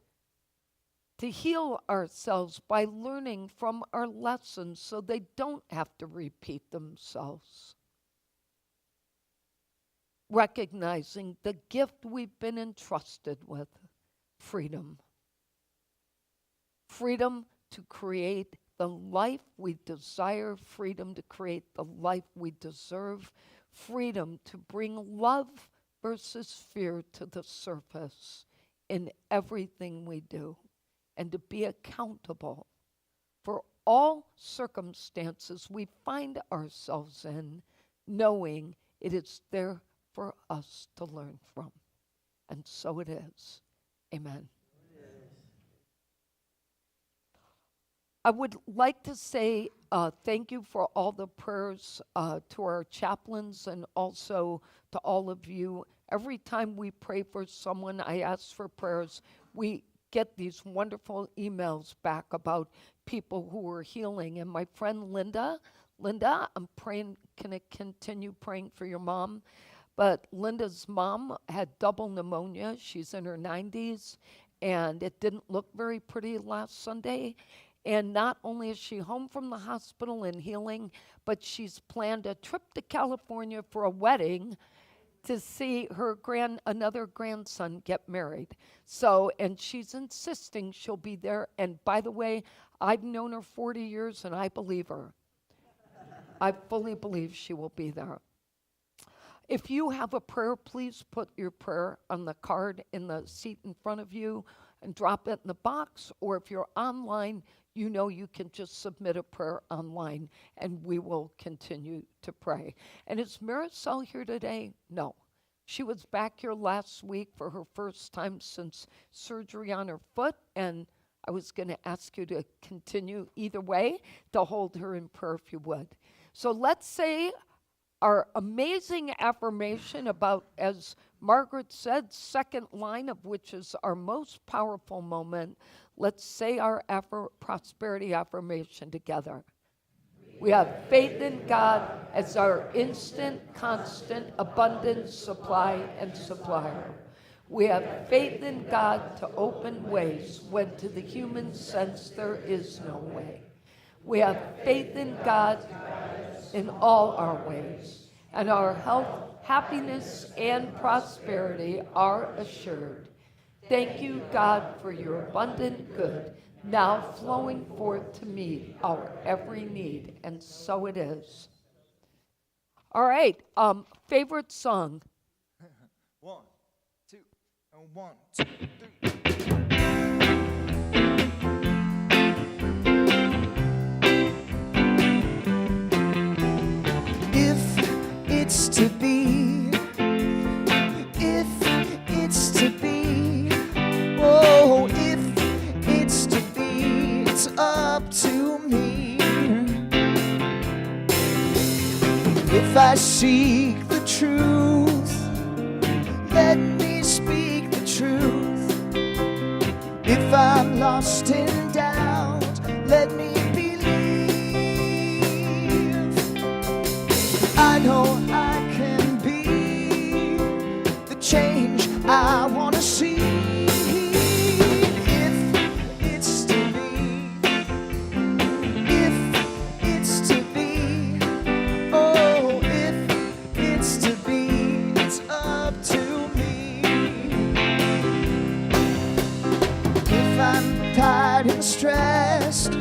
to heal ourselves by learning from our lessons so they don't have to repeat themselves. Recognizing the gift we've been entrusted with, freedom. Freedom to create the life we desire, freedom to create the life we deserve, freedom to bring love versus fear to the surface in everything we do, and to be accountable for all circumstances we find ourselves in, knowing it is there for us to learn from. And so it is. Amen. I would like to say thank you for all the prayers to our chaplains and also to all of you. Every time we pray for someone, I ask for prayers, we get these wonderful emails back about people who are healing. And my friend Linda, I'm praying, can I continue praying for your mom? But Linda's mom had double pneumonia. She's in her 90s, and it didn't look very pretty last Sunday. And not only is she home from the hospital and healing, but she's planned a trip to California for a wedding to see her another grandson get married. So, and she's insisting she'll be there. And by the way, I've known her 40 years, and I believe her. I fully believe she will be there. If you have a prayer, please put your prayer on the card in the seat in front of you and drop it in the box. Or if you're online, you know you can just submit a prayer online, and we will continue to pray. And is Marisol here today? No. She was back here last week for her first time since surgery on her foot, and I was going to ask you to continue either way to hold her in prayer if you would. So let's say our amazing affirmation about, as Margaret said, second line of which is our most powerful moment. Let's say our prosperity affirmation together. We have faith in God as our instant, constant, abundant supply and supplier. We have faith in God to open ways when to the human sense there is no way. We have faith in God in all our ways, and our health, happiness, and prosperity are assured. Thank you, God, for your abundant good, now flowing forth to meet our every need, and so it is. All right, favorite song? 1, 2, and 1, 2, 3. If it's to be, if it's to be, oh, if it's to be, it's up to me. If I seek the truth, let me speak the truth. If I'm lost in doubt, let me believe. I know I can be the change I want to see. If it's to be, if it's to be, oh, if it's to be, it's up to me. If I'm tired and stressed,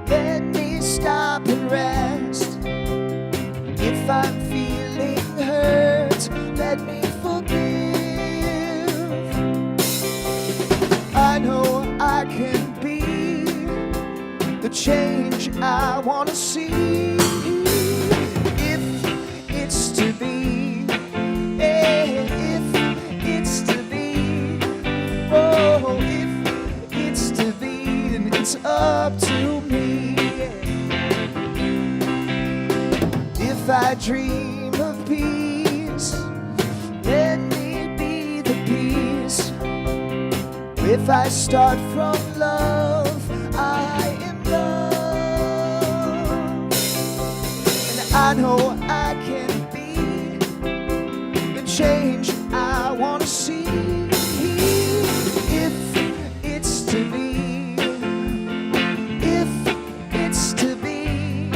let me stop and rest. If I'm feeling hurt, let me forgive. I know I can be the change I want to see. If it's to be, if it's to be, oh, if it's to be, then it's up to me. If I dream of peace, let me be the peace. If I start from love, I am love. And I know I can be the change I want to see. If it's to be, if it's to be,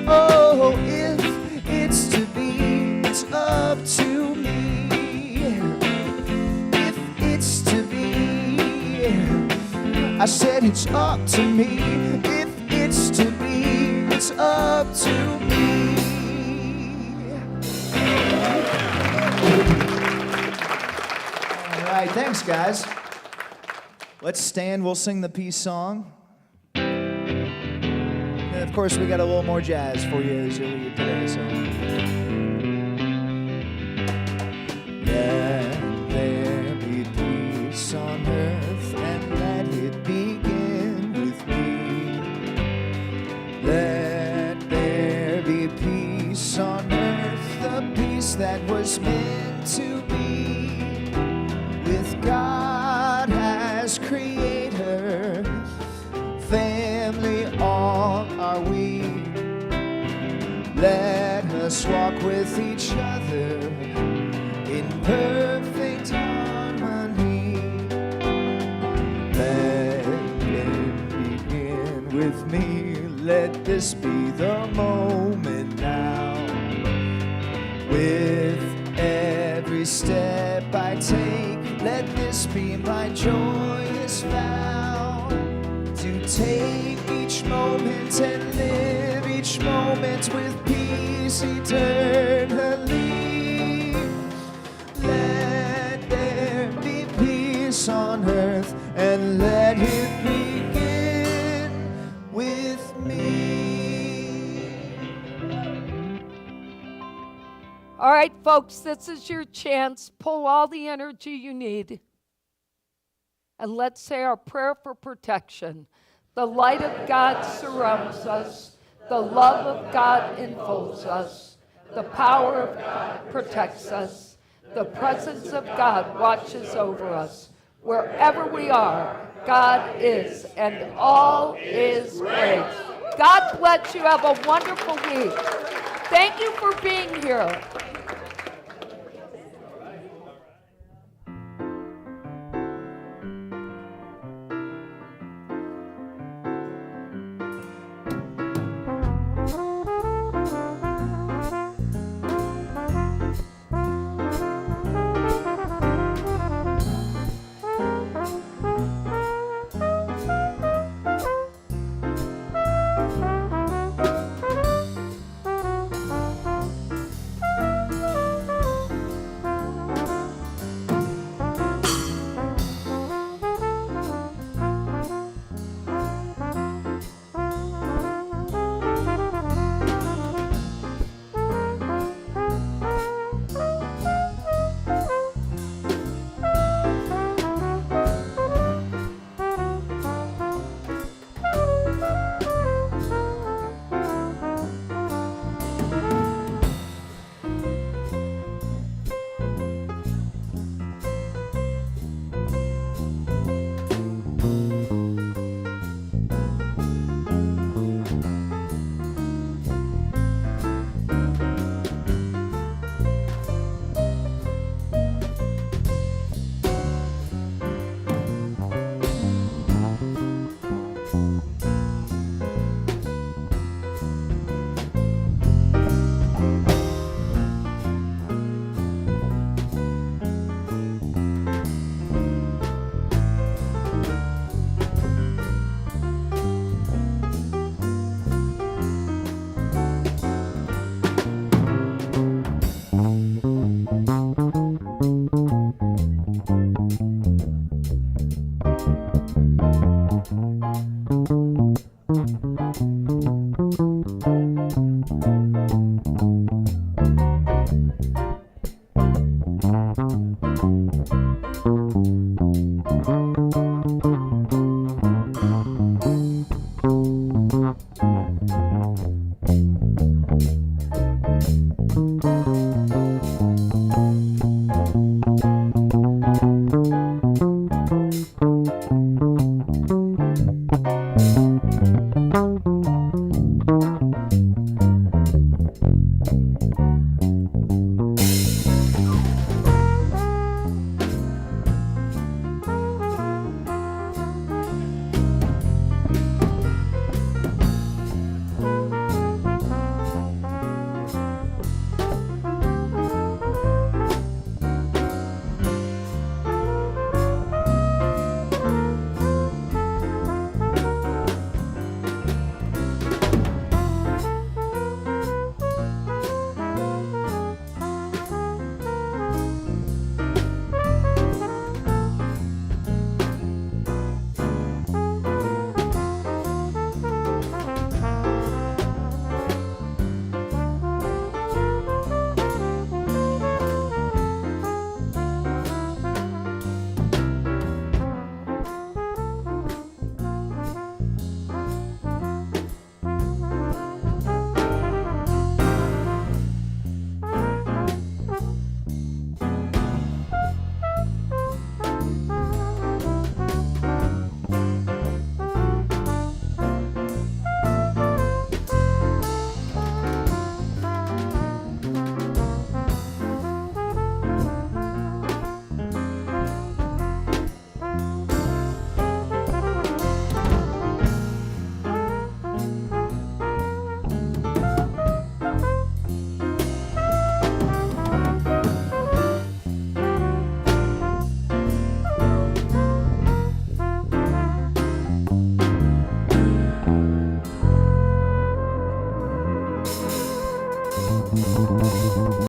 oh, if it's to be, it's up to me. If it's to be, I said it's up to me. If it's to be, it's up to me. All right, thanks, guys. Let's stand. We'll sing the peace song. And of course, we got a little more jazz for you as you leave today. So, let there be peace on earth, and let it begin with me. Let there be peace on earth, the peace that was meant to be. With God as creator, family all are we. Let us walk with each other in perfect harmony. Let it begin with me. Let this be the moment now. With every step I take, let this be my joyous vow. To take each moment and live each moment with peace eternally. Let there be peace on earth, and let it begin with me. All right. right, folks, this is your chance. Pull all the energy you need. And let's say our prayer for protection. The light of God surrounds us. The love of God enfolds us. The power of God protects us. The presence of God watches over us. Wherever we are, God is, and all is great. God bless you. Have a wonderful week. Thank you for being here.